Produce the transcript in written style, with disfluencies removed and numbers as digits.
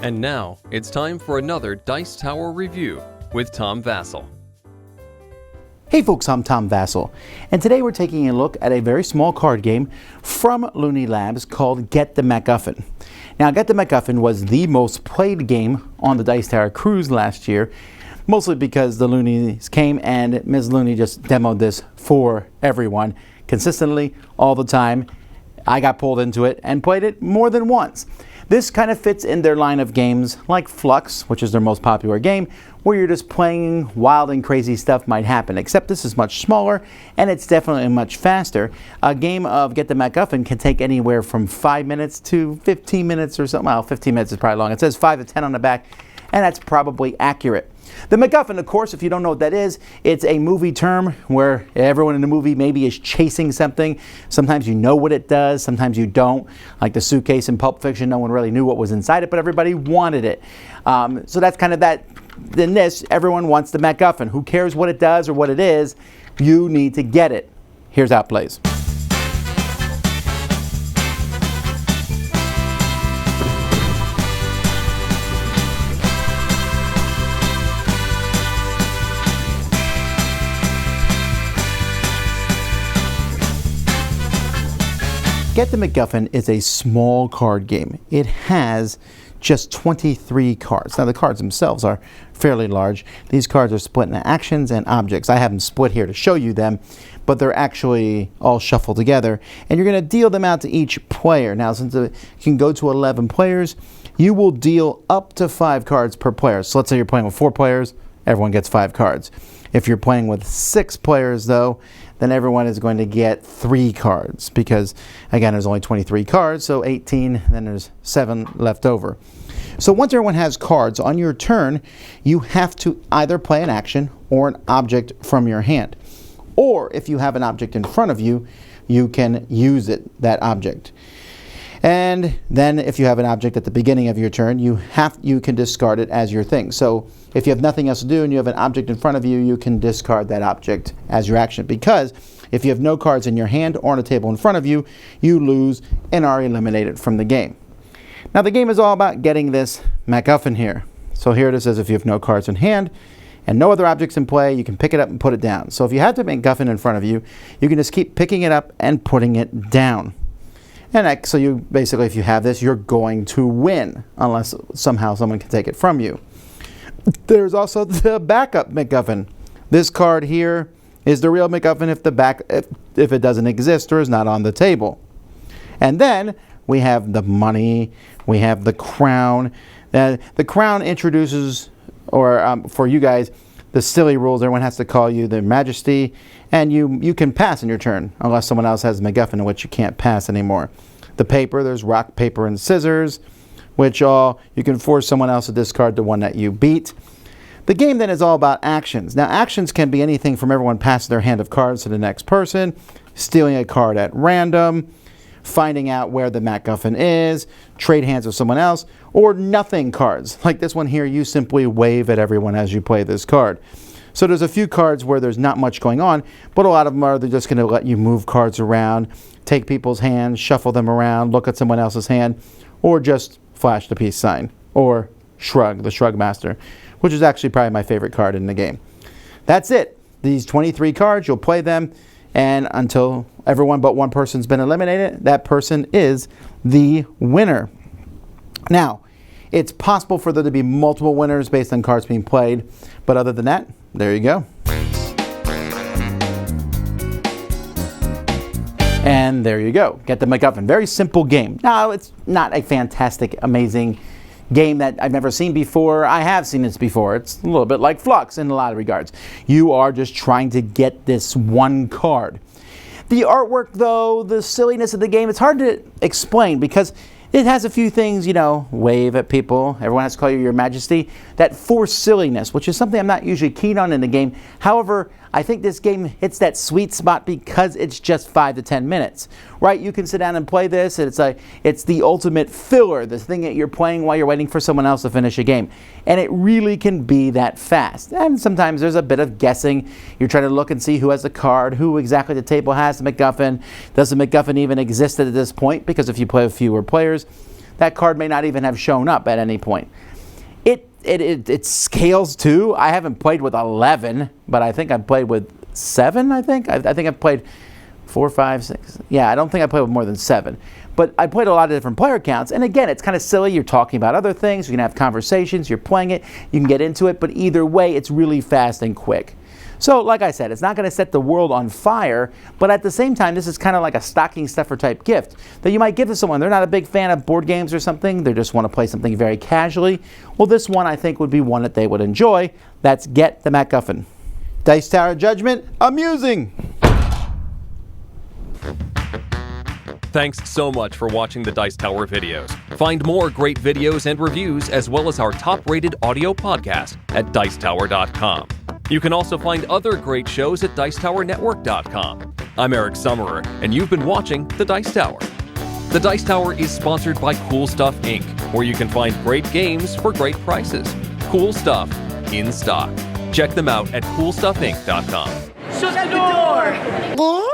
And now, it's time for another Dice Tower review with Tom Vasel. Hey folks, I'm Tom Vasel, and today we're taking a look at a very small card game from Looney Labs called Get the MacGuffin. Now, Get the MacGuffin was the most played game on the Dice Tower cruise last year, mostly because the Loonies came and Ms. Looney just demoed this for everyone consistently all the time. I got pulled into it and played it more than once. This kind of fits in their line of games like Flux, which is their most popular game, where you're just playing wild and crazy stuff might happen, except this is much smaller and it's definitely much faster. A game of Get the MacGuffin can take anywhere from 5 minutes to 15 minutes or something. Well, 15 minutes is probably long. It says 5 to 10 on the back, and that's probably accurate. The MacGuffin, of course, if you don't know what that is, it's a movie term where everyone in the movie maybe is chasing something. Sometimes you know what it does, sometimes you don't. Like the suitcase in Pulp Fiction, no one really knew what was inside it, but everybody wanted it. So that's kind of that. In this, everyone wants the MacGuffin. Who cares what it does or what it is? You need to get it. Here's how it plays. Get the MacGuffin is a small card game. It has just 23 cards. Now the cards themselves are fairly large. These cards are split into actions and objects. I have them split here to show you them, but they're actually all shuffled together. And you're going to deal them out to each player. Now since it can go to 11 players, you will deal up to 5 cards per player. So let's say you're playing with 4 players, everyone gets 5 cards. If you're playing with 6 players though, then everyone is going to get 3 cards because, again, there's only 23 cards, so 18, then there's 7 left over. So once everyone has cards, on your turn, you have to either play an action or an object from your hand. Or if you have an object in front of you, you can use that object. And then if you have an object at the beginning of your turn, you can discard it as your thing. So if you have nothing else to do and you have an object in front of you, you can discard that object as your action. Because if you have no cards in your hand or on a table in front of you, you lose and are eliminated from the game. Now the game is all about getting this MacGuffin here. So here it says if you have no cards in hand and no other objects in play, you can pick it up and put it down. So if you have the MacGuffin in front of you, you can just keep picking it up and putting it down. And so you basically, if you have this, you're going to win unless somehow someone can take it from you. There's also the backup MacGuffin. This card here is the real MacGuffin if it doesn't exist or is not on the table. And then we have the money, we have the crown. The crown introduces, or for you guys, the silly rules. Everyone has to call you their majesty, and you can pass in your turn unless someone else has MacGuffin in which you can't pass anymore. The paper, there's rock, paper, and scissors, which you can force someone else to discard the one that you beat. The game then is all about actions. Now actions can be anything from everyone passing their hand of cards to the next person, stealing a card at random, finding out where the MacGuffin is, trade hands with someone else, or nothing cards. Like this one here, you simply wave at everyone as you play this card. So there's a few cards where there's not much going on, but a lot of them they're just going to let you move cards around, take people's hands, shuffle them around, look at someone else's hand, or just flash the peace sign, or shrug, the shrug master, which is actually probably my favorite card in the game. That's it. These 23 cards, you'll play them, and until everyone but one person's been eliminated, that person is the winner. Now, it's possible for there to be multiple winners based on cards being played, but other than that, there you go. And there you go. Get the MacGuffin. Very simple game. Now, it's not a fantastic, amazing game that I've never seen before. I have seen this before. It's a little bit like Flux in a lot of regards. You are just trying to get this one card. The artwork, though, the silliness of the game, it's hard to explain because it has a few things, wave at people. Everyone has to call you your majesty. That forced silliness, which is something I'm not usually keen on in the game. However, I think this game hits that sweet spot because it's just 5 to 10 minutes, right? You can sit down and play this, and it's the ultimate filler, the thing that you're playing while you're waiting for someone else to finish a game. And it really can be that fast. And sometimes there's a bit of guessing. You're trying to look and see who has the card, who exactly the table has the MacGuffin. Does the MacGuffin even exist at this point? Because if you play with fewer players, that card may not even have shown up at any point. It scales too. I haven't played with 11, but I think I've played with 7, I think. I think I've played 4, 5, 6. Yeah, I don't think I played with more than 7. But I played a lot of different player counts. And again, it's kind of silly. You're talking about other things. You can have conversations. You're playing it. You can get into it. But either way, it's really fast and quick. So, like I said, it's not going to set the world on fire, but at the same time, this is kind of like a stocking stuffer type gift that you might give to someone. They're not a big fan of board games or something. They just want to play something very casually. Well, this one I think would be one that they would enjoy. That's Get the MacGuffin. Dice Tower Judgment, amusing! Thanks so much for watching the Dice Tower videos. Find more great videos and reviews as well as our top-rated audio podcast at Dicetower.com. You can also find other great shows at Dicetowernetwork.com. I'm Eric Summerer, and you've been watching The Dice Tower. The Dice Tower is sponsored by Cool Stuff Inc., where you can find great games for great prices. Cool stuff in stock. Check them out at CoolStuffInc.com. Shut the door!